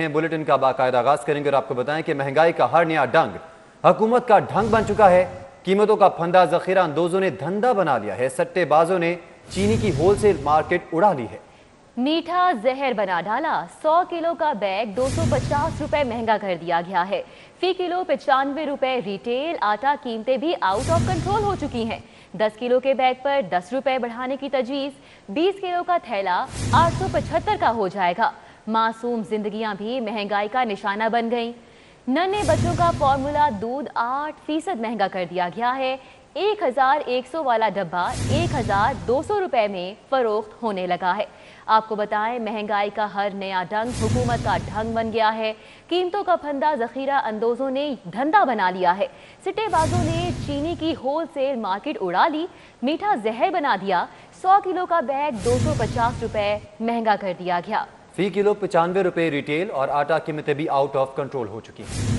Bulletin का बाकायदा आगाज करेंगे और आपको बताएं कि महंगाई का हर नया ढंग हुकूमत का ढंग बन चुका है। कीमतों का फंदा जखीरा अंदोजों ने धंधा बना लिया है। सट्टेबाजों ने चीनी की होलसेल मार्केट उड़ा ली है। मीठा जहर बना डाला। 100 किलो का बैग 250 रुपए महंगा कर दिया गया है। फी किलो 95 रुपए रिटेल। आटा कीमतें भी आउट ऑफ कंट्रोल हो चुकी हैं। 10 किलो के बैग पर 10 रुपए बढ़ाने की तजवीज। 20 किलो का थैला 875 का हो जाएगा। मासूम जिंदगियां भी महंगाई का निशाना बन गईं। नन्हे बच्चों का फॉर्मूला दूध 8% महंगा कर दिया गया है। 1100 वाला डब्बा 1200 रुपए में फरोख्त होने लगा है। आपको बताएं, महंगाई का हर नया ढंग हुकूमत का ढंग बन गया है। कीमतों का फंदा जखीरा अंदोजों ने धंधा बना लिया है। सिट्टेबाजों ने चीनी की होलसेल मार्केट उड़ा ली। मीठा जहर बना दिया। 100 किलो का बैग 250 रुपए महंगा कर दिया गया। फी किलो 95 रुपए रिटेल और आटा कीमतें भी आउट ऑफ कंट्रोल हो चुकी हैं।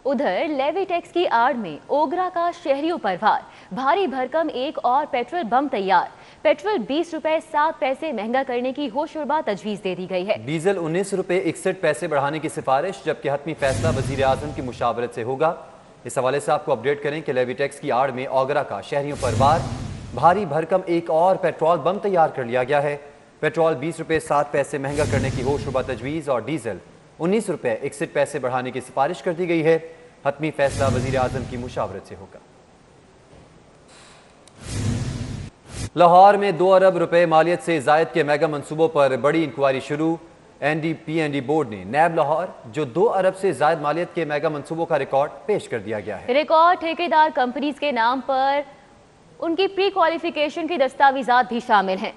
उधर लेवी टैक्स की आड़ में ओगरा का शहरियों पर वार। भारी भरकम एक और पेट्रोल बम तैयार। पेट्रोल 20 रुपए 7 पैसे महंगा करने की होशरुबा तजवीज दे दी गई है। डीजल 19 रुपए 61 पैसे बढ़ाने की सिफारिश, जबकि हतमी फैसला वजीर आजम की मुशावरत से होगा। इस हवाले से आपको अपडेट करें कि लेवी टैक्स की आड़ में ओगरा का शहरियों पर वार। भारी भरकम एक और पेट्रोल बम तैयार कर लिया गया है। पेट्रोल 20 रुपए 7 पैसे महंगा करने की होशरुबा तजवीज़ और डीजल 19 रुपए 61 पैसे बढ़ाने की सिफारिश कर दी गई है। हतमी फैसला वजीर आजम की मुशावरत से होगा। लाहौर में 2 अरब रुपए मालियत से जायद के मेगा मंसूबों पर बड़ी इंक्वायरी शुरू। NDPND बोर्ड ने नैब लाहौर जो 2 अरब से जायद मालियत के मेगा मंसूबों का रिकॉर्ड पेश कर दिया गया है। रिकॉर्ड ठेकेदार कंपनीज के नाम पर उनकी प्री क्वालिफिकेशन की दस्तावेजात भी शामिल हैं।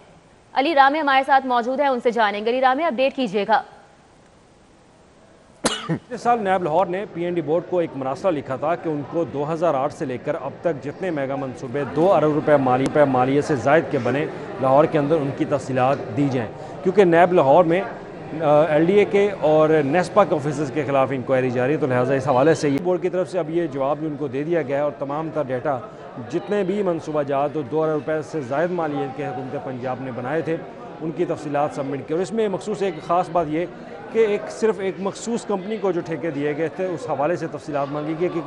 अली रामे हमारे साथ मौजूद है, उनसे जानेंगे। अली रामे, अपडेट कीजिएगा। इस साल नैब लाहौर ने PND बोर्ड को एक मरासला लिखा था कि उनको 2008 से लेकर अब तक जितने मेगा मंसूबे 2 अरब रुपए मालियत से जायद के बने लाहौर के अंदर, उनकी तफसीलात दी जाएँ, क्योंकि नैब लाहौर में LDA के और नेस्पा के ऑफिसर्स के खिलाफ इंक्वायरी जारी है। तो लिहाजा इस हवाले से ये बोर्ड की तरफ से अब ये जवाब भी उनको दे दिया गया है और तमाम तर डेटा जितने भी मनसूबा जात 2 अरब रुपये से जायद मालियत के हुकूमत पंजाब ने बनाए थे, उनकी तफसीलात सबमिट की। और इसमें मखसूस एक ख़ास बात ये कि सिर्फ एक मखसूस कंपनी को जो ठेके दिए गए थे, उस हवाले से तफसीलात मांगी गई कि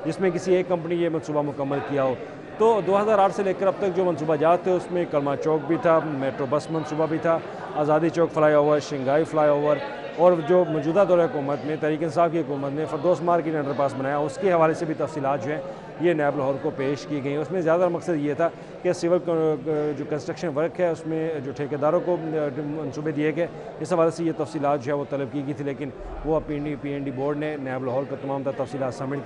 जिसमें किसी एक कंपनी ये मनसूबा मुकम्मल किया हो। तो 2008 से लेकर अब तक जो मनसूबा जात थे, उसमें कलमा चौक भी था, मेट्रो बस मनसूबा भी था, आज़ादी चौक फ्लाईओवर, शंघाई फ्लाईओवर, और जो मौजूदा दौर हुकूमत में तहरीक इंसाफ की हुकूमत ने फरदौस मार्केट अंडरपास बनाया, उसके हवाले से भी तफसीलात जो हैं ये नैब लाहौर को पेश की गई। उसमें ज़्यादा मकसद ये था कि सिविल जो कंस्ट्रक्शन वर्क है उसमें जो ठेकेदारों को मनसूबे दिए गए, इस हवाले से ये तफसीलात जो है वो तलब की गई थी, लेकिन वो PND बोर्ड ने नैब लाहौर को तमाम तफसीलात सबमिट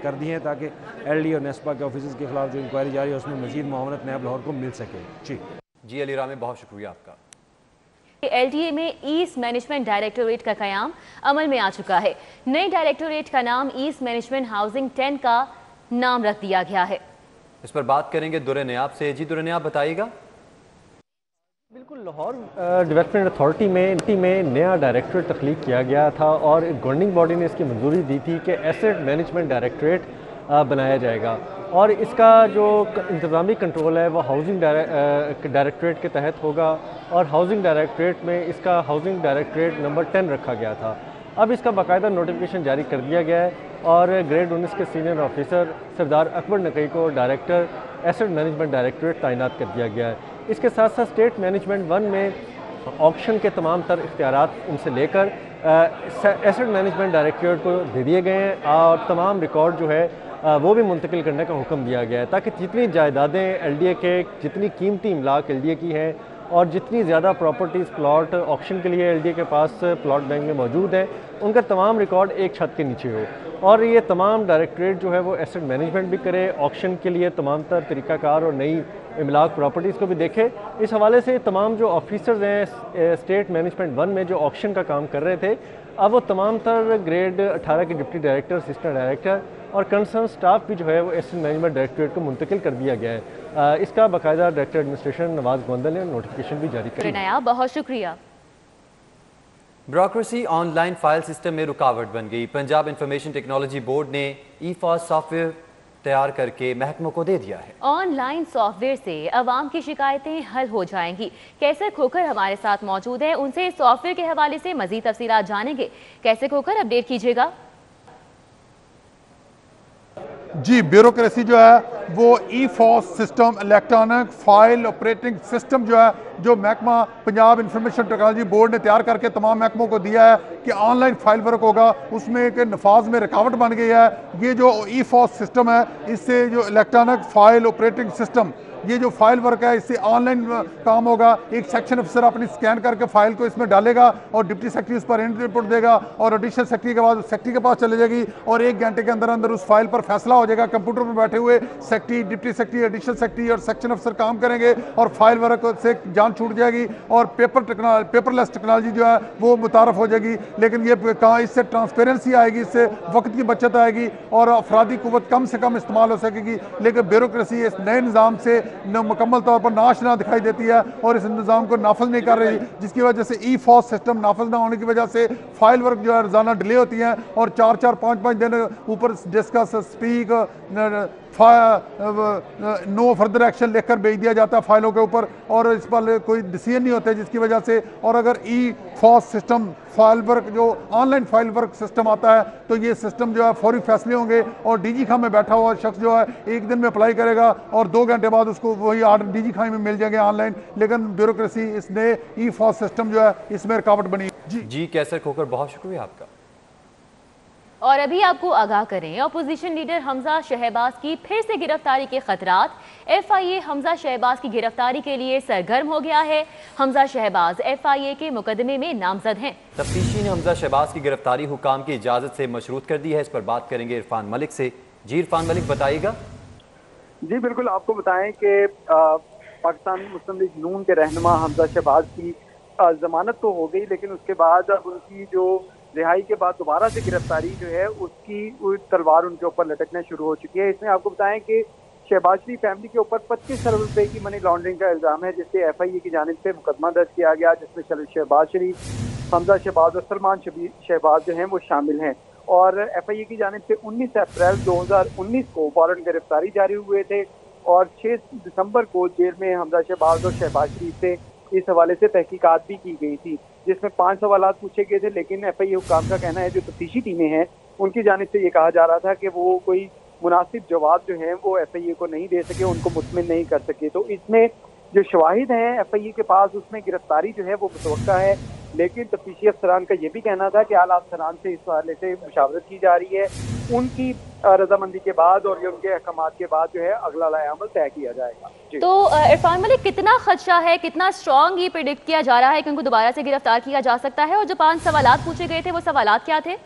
कर दी हैं ताकि LDA और नेस्पा के ऑफिस के खिलाफ जो इंक्वायरी जारी है उसमें मजीद मुआवनत नैब लाहौर को मिल सके। जी अली रामे, बहुत शुक्रिया आपका। LDA में ईस्ट मैनेजमेंट डायरेक्टोरेट का कयाम अमल में आ चुका है। नए डायरेक्टोरेट का नाम ईस्ट मैनेजमेंट हाउसिंग 10 का नाम रख दिया गया है। इस पर बात करेंगे दुर्रे नयाब से। जी दुर्रे नयाब, बताइएगा। बिल्कुल, लाहौर डेवलपमेंट अथॉरिटी में नया डायरेक्टोरेट तख्लीक किया गया था और गवर्निंग बॉडी ने इसकी मंजूरी दी थी कि एसेट मैनेजमेंट डायरेक्टोरेट बनाया जाएगा और इसका जो इंतज़ामी कंट्रोल है वो हाउसिंग डायरेक्टोरेट के तहत होगा और हाउसिंग डायरेक्टोरेट में इसका हाउसिंग डायरेक्टोरेट नंबर 10 रखा गया था। अब इसका बाकायदा नोटिफिकेशन जारी कर दिया गया है और ग्रेड 19 के सीनियर ऑफिसर सरदार अकबर नकई को डायरेक्टर एसेट मैनेजमेंट डायरेक्टोरेट तैनात कर दिया गया है। इसके साथ साथ स्टेट मैनेजमेंट 1 में ऑक्शन के तमाम तर इख्तियारात उनसे लेकर एसेट मैनेजमेंट डायरेक्टोरेट को दे दिए गए हैं और तमाम रिकॉर्ड जो है वो भी मुंतकिल करने का हुक्म दिया गया है ताकि जितनी जायदादें LDA के, जितनी कीमती इमलाक LDA की हैं और जितनी ज़्यादा प्रॉपर्टीज़ प्लॉट ऑक्शन के लिए LDA के पास प्लॉट बैंक में मौजूद है, उनका तमाम रिकॉर्ड एक छत के नीचे हो और ये तमाम डायरेक्टरेट जो है वो एसेट मैनेजमेंट भी करे, ऑक्शन के लिए तमाम तर तरीक़ाकार और नई इमलाक प्रॉपर्टीज़ को भी देखे। इस हवाले से तमाम जो ऑफिसर्स हैं स्टेट मैनेजमेंट 1 में जो ऑक्शन का काम कर रहे थे, अब वो तमाम तर ग्रेड 18 के डिप्टी डायरेक्टर, असिस्टेंट डायरेक्टर और कंसर्न स्टाफ भी जो है वो एसेट मैनेजमेंट डायरेक्टोरेट को मुंतकिल कर दिया गया है। इसका बाकायदा डायरेक्टर एडमिनिस्ट्रेशन नवाज गोंदल ने नोटिफिकेशन भी जारी कर दिया। बहुत शुक्रिया। ब्यूरोक्रेसी ऑनलाइन फाइल सिस्टम में रुकावट बन गई। पंजाब इंफॉर्मेशन टेक्नोलॉजी बोर्ड ने ई-फॉस सॉफ्टवेयर तैयार करके महकमों को दे दिया है। ऑनलाइन सॉफ्टवेयर से अवाम की शिकायतें हल हो जाएंगी। कैसर खोखर हमारे साथ मौजूद है, उनसे इस सॉफ्टवेयर के हवाले से मजीद तफसीलात जानेंगे। कैसर खोखर, अपडेट कीजिएगा। जी, ब्यूरोक्रेसी जो है वो eFOS system, electronic file operating system जो है, जो महकमा पंजाब इंफॉर्मेशन टेक्नोलॉजी बोर्ड ने तैयार करके तमाम महकमों को दिया है कि ऑनलाइन फाइल वर्क होगा, उसमें एक नफाज में रुकावट बन गई है। ये जो ई-फॉस सिस्टम है, इससे जो इलेक्ट्रॉनिक फाइल ऑपरेटिंग सिस्टम, ये जो फाइल वर्क है, इससे ऑनलाइन काम होगा। एक सेक्शन अफसर अपनी स्कैन करके फाइल को इसमें डालेगा और डिप्टी सेक्रेटरी उस पर एंड रिपोर्ट देगा और एडिशनल सेक्रेटरी के बाद सेक्रेटरी के पास चले जाएगी और 1 घंटे के अंदर अंदर उस फाइल पर फैसला हो जाएगा। कंप्यूटर पर बैठे हुए secretary, deputy secretary, additional secretary और सेक्शन अफसर काम करेंगे और फाइल वर्क से जान छूट जाएगी और पेपरलेस टेक्नोलॉजी जो है वो मुतारफ हो जाएगी। लेकिन ये कहाँ, इससे ट्रांसपेरेंसी आएगी, इससे वक्त की बचत आएगी और अफराधी कुव्वत कम से कम इस्तेमाल हो सकेगी। लेकिन ब्यूरोक्रेसी इस नए निज़ाम से मुकम्मल तौर पर नाशना दिखाई देती है और इस निज़ाम को नाफज नहीं कर रही, जिसकी वजह से ई-फॉस सिस्टम नाफज ना होने की वजह से फाइल वर्क जो है रोजाना डिले होती है और 4-4, 5-5 दिन ऊपर discuss, speak, no further action लिखकर भेज दिया जाता है फाइलों के ऊपर और इस पर कोई डिसीजन नहीं होते, जिसकी वजह से। और अगर ई-फॉस सिस्टम फाइल वर्क जो ऑनलाइन फाइल वर्क सिस्टम आता है तो ये सिस्टम जो है फौरी फैसले होंगे और डीजी खां में बैठा हुआ शख्स जो है 1 दिन में अप्लाई करेगा और 2 घंटे बाद उसको वही आर्डर डीजी खां में मिल जाएंगे ऑनलाइन। लेकिन ब्यूरोक्रेसी इस नए ई-फॉस सिस्टम जो है इसमें रुकावट बनी। जी कैसर खोखर, बहुत शुक्रिया आपका। और अभी आपको आगाह करें, अपोजिशन लीडर हमजा शहबाज की फिर से गिरफ्तारी के खतरात। FIA हमजा शहबाज की गिरफ्तारी के लिए सरगर्म हो गया है। हमजा शहबाज FIA के मुकदमे में नामजद हैं। तफ्तीशी ने हमजा शहबाज की गिरफ्तारी हुकाम की इजाजत से मशरूत कर दी है। इस पर बात करेंगे इरफान मलिक से। जी इरफान मलिक, बताइएगा। जी बिल्कुल, आपको बताएं कि पाकिस्तान मुस्लिम लीग नून के रहनुमा हमजा शहबाज की जमानत तो हो गई, लेकिन उसके बाद अब उनकी जो रिहाई के बाद दोबारा से गिरफ्तारी जो है उसकी तलवार उनके ऊपर लटकना शुरू हो चुकी है। इसमें आपको बताएं कि शहबाज शरीफ फैमिली के ऊपर 25 अरब रुपए की मनी लॉन्ड्रिंग का इल्जाम है, जिससे FIA की जानिब से मुकदमा दर्ज किया गया, जिसमें शहबाज शरीफ, हमजा शहबाज और सलमान शहबाज जो हैं वो शामिल हैं। और FIA की जानिब से 19 अप्रैल 2019 को वारंट गिरफ्तारी जारी हुए थे और 6 दिसंबर को जेल में हमजा शहबाज और शहबाज शरीफ से इस हवाले से तहकीकात भी की गई थी, जिसमें 5 सवालात पूछे गए थे। लेकिन FIA हुकाम का कहना है, जो तफ्तीशी टीमें हैं उनकी जानिब से ये कहा जा रहा था कि वो कोई मुनासिब जवाब जो है वो FIA को नहीं दे सके, उनको मुतमिन नहीं कर सके। तो इसमें जो शवाहिद हैं FIA के पास, उसमें गिरफ्तारी जो है वो मुतवक्का है। लेकिन तफ्तीशी अफसरान का ये भी कहना था कि आला अफसरान से इस हवाले से मुशावरत की जा रही है, उनकी रजामंदी के बाद और उनके अहकामात के बाद जो है अगला लाएअमल तय किया जाएगा। तो इरफान मलिक, कितना खदशा है, कितना स्ट्रॉन्ग ये प्रिडिक्ट किया जा रहा है कि उनको दोबारा से गिरफ्तार किया जा सकता है? और जो 5 सवालात पूछे गए थे वो सवालात क्या थे?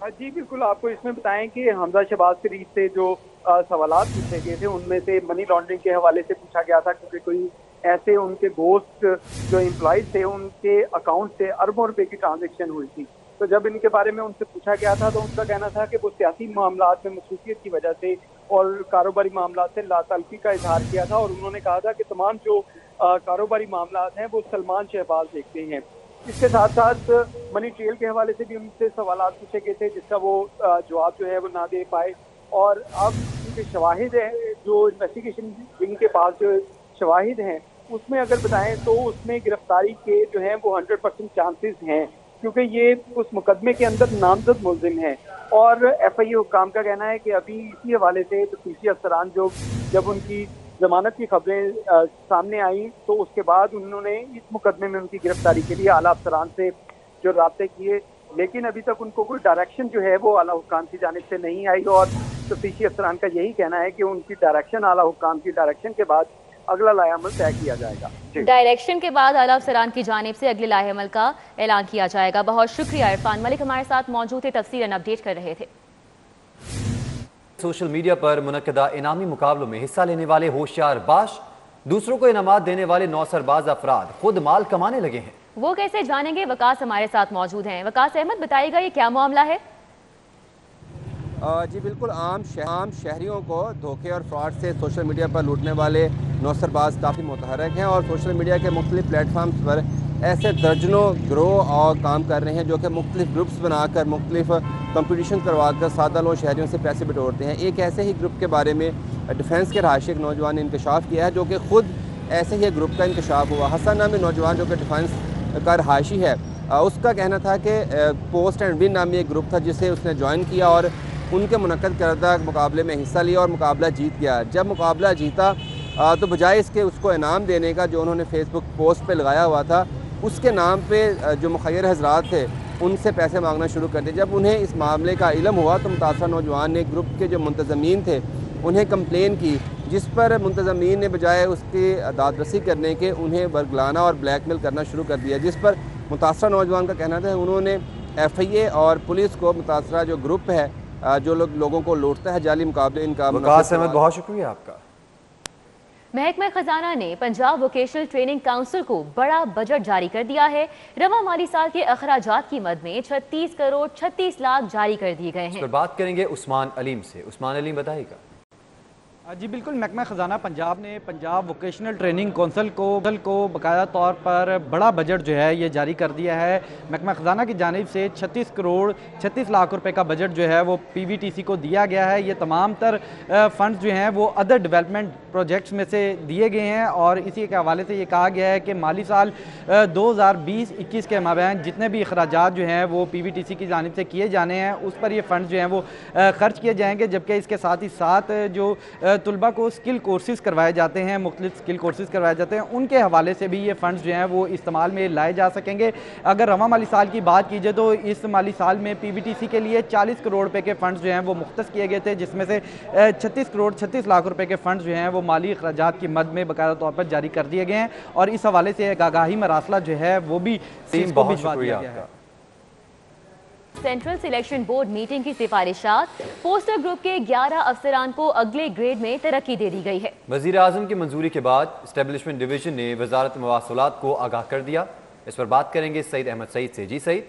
जी बिल्कुल, आपको इसमें बताएं कि हमजा शहबाज शरीफ से जो सवालात पूछे गए थे उनमें से मनी लॉन्ड्रिंग के हवाले से पूछा गया था, क्योंकि कोई ऐसे उनके दोस्त जो एम्प्लॉयज थे उनके अकाउंट से अरबों रुपए की ट्रांजैक्शन हुई थी। तो जब इनके बारे में उनसे पूछा गया था तो उनका कहना था कि वो सियासी मामलात में मसरूफियत की वजह से और कारोबारी मामलात से लाताल्फी का इजहार किया था और उन्होंने कहा था कि तमाम जो कारोबारी मामलात हैं वो सलमान शहबाज देखते हैं। इसके साथ साथ मनी ट्रेल के हवाले से भी उनसे सवालात पूछे गए थे, जिसका वो जवाब जो है वो ना दे पाए। और अब उनके शवाहिद हैं, जो इन्वेस्टिगेशन जिनके पास जो शवाहिद हैं उसमें अगर बताएं तो उसमें गिरफ्तारी के जो हैं वो 100% चांसेस हैं, क्योंकि ये उस मुकदमे के अंदर नामजद मुलजिम हैं। और FIA हुकाम का कहना है कि अभी इसी हवाले से तफ्तीशी अफसरान जो जब उनकी जमानत की खबरें सामने आई तो उसके बाद उन्होंने इस मुकदमे में उनकी गिरफ्तारी के लिए आला अफसरान से जो राब्ते किए, लेकिन अभी तक उनको कोई डायरेक्शन जो है वो आला हुकाम की जानिब से नहीं आई। और तफ्तीशी अफसरान का यही कहना है कि उनकी डायरेक्शन, आला हुकाम की डायरेक्शन के बाद अगला लाएअमल तय किया जाएगा। डायरेक्शन के बाद आला अफसरान की जानिब से अगले लाएअमल का ऐलान किया जाएगा। बहुत शुक्रिया इरफान मलिक, हमारे साथ मौजूद थे, तफसीलन अपडेट कर रहे थे। सोशल मीडिया पर मुनक्किदा इनामी मुकाबलों में हिस्सा लेने वाले होशियार बाश, दूसरों को इनामात देने वाले नौसरबाज अफराद खुद माल कमाने लगे हैं। वो कैसे जानेंगे? वकास हमारे साथ मौजूद हैं। वकास अहमद, बताइएगा ये क्या मामला है? जी बिल्कुल, आम शहरियों को धोखे और फ्रॉड से सोशल मीडिया पर लूटने वाले नौसरबाज काफ़ी मुतहरक हैं और सोशल मीडिया के मुख्तलिफ प्लेटफॉर्म्स पर ऐसे दर्जनों ग्रोह और काम कर रहे हैं जो कि मुख्तलिफ ग्रुप्स बनाकर मुख्तलिफ कंपटीशन करवाकर सादा लोग शहरियों से पैसे बटोरते हैं। एक ऐसे ही ग्रुप के बारे में डिफेंस के रहायशी एक नौजवान ने इंकशाफ किया है, जो कि ख़ुद ऐसे ही ग्रुप का इंकशाफ हुआ। हसन नामी नौजवान जो कि डिफेंस का रहायशी है, उसका कहना था कि पोस्ट एंड विन नामी एक ग्रुप था जिसे उसने ज्वाइन किया और उनके मुनक्कद करदा मुकाबले में हिस्सा लिया और मुकाबला जीत गया। जब मुकाबला जीता तो बजाय इसके उसको इनाम देने का जो उन्होंने फेसबुक पोस्ट पे लगाया हुआ था, उसके नाम पे जो मुखैर हजरात थे उनसे पैसे मांगना शुरू कर दिए। जब उन्हें इस मामले का इल्म हुआ तो मुतासर नौजवान ने ग्रुप के जो मुंतज़मीन थे उन्हें कंप्लेन की, जिस पर मुंतज़मीन ने बजाय उसकी दादरसी करने के उन्हें बरगलाना और ब्लैकमेल करना शुरू कर दिया, जिस पर मुतासर नौजवान का कहना था उन्होंने FIA और पुलिस को मुतासरा जो ग्रुप है जो लोगों को लूटता है जाली मुकाबले इनका। बहुत शुक्रिया आपका। महकमा खजाना ने पंजाब वोकेशनल ट्रेनिंग काउंसिल को बड़ा बजट जारी कर दिया है। रवा माली साल के अखराजात की मद में 36 करोड़ 36 लाख जारी कर दिए गए हैं। इस पर बात करेंगे उस्मान अलीम से। उस्मान अलीम बताइएगा। जी बिल्कुल, महकमा ख़जाना पंजाब ने पंजाब वोकेशनल ट्रेनिंग कौंसिल को बाकायदा तौर पर बड़ा बजट जो है ये जारी कर दिया है। महकमा ख़जाना की जानिब से 36 करोड़ 36 लाख रुपए का बजट जो है वो PVTC को दिया गया है। ये तमाम तर फंड्स जो हैं वो अदर डेवलपमेंट प्रोजेक्ट्स में से दिए गए हैं और इसी के हवाले से ये कहा गया है कि माली साल 2020-21 के माबैन जितने भी अखराजात जो हैं वो PVTC की जानिब से किए जाने हैं उस पर ये फ़ंड जो हैं वो खर्च किए जाएंगे। जबकि इसके साथ ही साथ जो तुलबा को स्किल कोर्सेज़ करवाए जाते हैं, मुख्तलिफ स्किल कोर्सेज़ करवाए जाते हैं, उनके हवाले से भी ये फ़ंड्स जो हैं वो इस्तेमाल में लाए जा सकेंगे। अगर रवा माली साल की बात की जाए तो इस माली साल में PVTC के लिए 40 करोड़ रुपए के फ़ंड्स जो हैं वो मुख्तस किए गए थे, जिसमें से 36 करोड़ 36 लाख रुपए के फ़ंड्स जो हैं वो माली अखराजात की मद में बाकायदा तौर पर जारी कर दिए गए हैं और इस हवाले से एक आगाही मरासला जो है वो भी भिजवा दिया गया है। सेंट्रल सिलेक्शन बोर्ड मीटिंग की सिफारिशात, पोस्टर ग्रुप के 11 अफसरान को अगले ग्रेड में तरक्की दे दी गई है। वजीर आजम की मंजूरी के बाद एस्टेब्लिशमेंट डिवीजन ने वजारत मवासूलात को आगाह कर दिया। इस पर बात करेंगे सईद अहमद सईद से। जी सईद।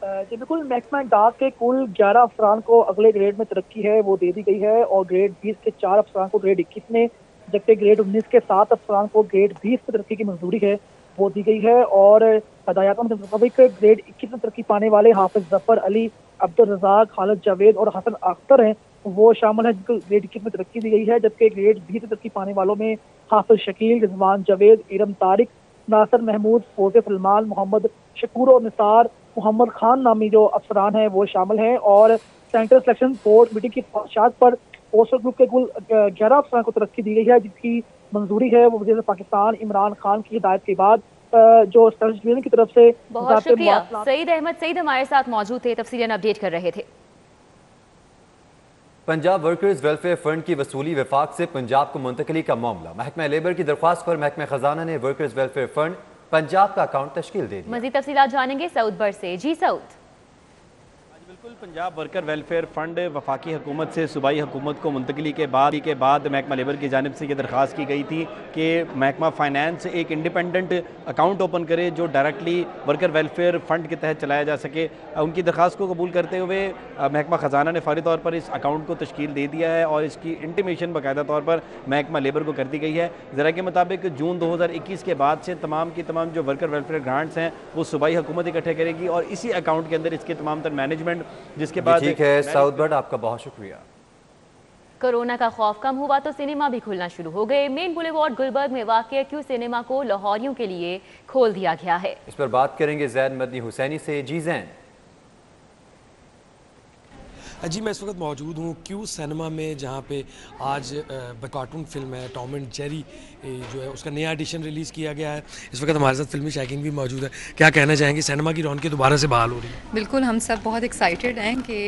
जी बिल्कुल, महकमा डाक के कुल 11 अफसरान को अगले ग्रेड में तरक्की है वो दे दी गई है और ग्रेड 20 के 4 अफसरान को ग्रेड 21 में, जबकि ग्रेड 19 के 7 अफसरान को ग्रेड 20 में तरक्की की मंजूरी है वो दी गई है। और हदायतों के मुताबिक ग्रेड 21 में तरक्की पाने वाले हाफिज जफर अली, अब्दुल रज़ाक, खालिद जावेद और हसन अख्तर हैं वो शामिल हैं जिनको ग्रेड 21 में तरक्की दी गई है। जबकि ग्रेड 20 में तरक्की पाने वालों में हाफिज शकील, रिजवान जावेद, इरम तारिक, नासिर महमूद, फौजे सलमान, मोहम्मद शकूर और निसार मोहम्मद खान नामी जो अफसरान हैं वो शामिल हैं। और सेंट्रल सिलेक्शन बोर्ड मीटिंग की सिफारिशात पर पोस्टर ग्रुप के कुल 11 अफसरान को तरक्की दी गई है, जिसकी मंजूरी है वो वज़ीर पाकिस्तान इमरान खान की हिदायत के बाद जो डिवीजन की तरफ से। बहुत शुक्रिया। सईद अहमद सईद हमारे साथ मौजूद थे, तफसीलन अपडेट कर रहे थे। पंजाब वर्कर्स वेलफेयर फंड की वसूली विफाक से पंजाब को मुंतकली का मामला। महकमा लेबर की दरख्वास्त पर महकमा खजाना ने वर्कर्स वेलफेयर फंड पंजाब का अकाउंट तश्कील दे दिया। मज़ीद तफसीलात जानेंगे सऊद बर से। जी सऊद। बिल्कुल, पंजाब वर्कर वेलफेयर फ़ंड वफाकी हुकूमत से सूबाई हुकूमत को मुंतकली के बाद महकमा लेबर की जानिब से ये दरख्वास्त की गई थी कि महकमा फ़ाइनेंस एक इंडिपेंडेंट अकाउंट ओपन करे जो डायरेक्टली वर्कर वेलफेयर फ़ंड के तहत चलाया जा सके। उनकी दरख्वास्त को कबूल करते हुए महकमा ख़जाना ने फौरी तौर पर इस अकाउंट को तश्कील दे दिया है और इसकी इंटीमेशन बाकायदा तौर पर महकमा लेबर को कर दी गई है। ज़रा के मुताबिक जून 2021 के बाद से तमाम की तमाम जो वर्कर वेलफेयर ग्रांट्स हैं वो सूबाई हुकूमत इकट्ठे करेगी और इसी अकाउंट के अंदर इसके तमाम तर मैनेजमेंट, जिसके बाद ठीक है साउद बट, आपका बहुत शुक्रिया। कोरोना का खौफ कम हुआ तो सिनेमा भी खुलना शुरू हो गए। मेन बुलेवार्ड गुलबर्ग में वाक़ क्यू सिनेमा को लाहौरियों के लिए खोल दिया गया है। इस पर बात करेंगे जैद मदनी हुसैनी से। जी जैन। जी मैं इस वक्त मौजूद हूँ क्यू सिनेमा में, जहाँ पे आज कार्टून फिल्म है टॉम एंड जेरी जो है उसका नया एडिशन रिलीज़ किया गया है। इस वक्त हमारे साथ फिल्मी शायकीन भी मौजूद है। क्या कहना चाहेंगे, सिनेमा की रौनकें दोबारा से बहाल हो रही है? बिल्कुल, हम सब बहुत एक्साइटेड हैं कि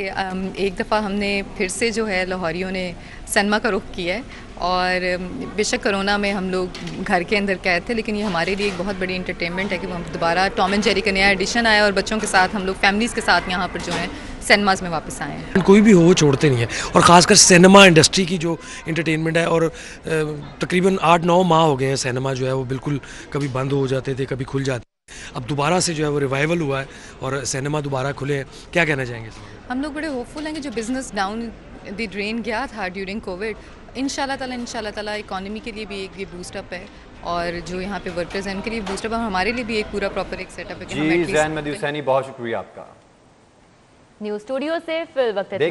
एक दफ़ा हमने फिर से जो है लाहौरियों ने सिनेमा का रुख किया है और बेशक कोरोना में हम लोग घर के अंदर कैद थे, लेकिन ये हमारे लिए एक बहुत बड़ी इंटरटेनमेंट है कि हम दोबारा टॉम एंड जेरी का नया एडिशन आया और बच्चों के साथ हम लोग फैमिलीज़ के साथ यहाँ पर जो है सिनेमाज में वापस आए हैं। कोई भी हो छोड़ते नहीं है और ख़ासकर सिनेमा इंडस्ट्री की जो इंटरटेनमेंट है, और तकरीबन 8-9 माह हो गए हैं सिनेमा जो है वो बिल्कुल कभी बंद हो जाते थे कभी खुल जाते, अब दोबारा से जो है वो रिवाइवल हुआ है और सिनेमा दोबारा खुले हैं। क्या कहना चाहेंगे? हम लोग बड़े होपफुल हैं कि जो बिज़नेस डाउन द ड्रेन गया था ड्यूरिंग कोविड, इंशाल्लाह ताला इकॉनमी के लिए भी एक ये बूस्टअप है, और जो यहाँ पे वर्कर्स हैं उनके लिए बूस्टअप है, और हमारे लिए भी एक पूरा प्रॉपर एक सेटअप है कि हम जी at least- जैन मदी हुसैनी, बहुत शुक्रिया आपका। न्यूज स्टूडियो से फिल वक्त इतना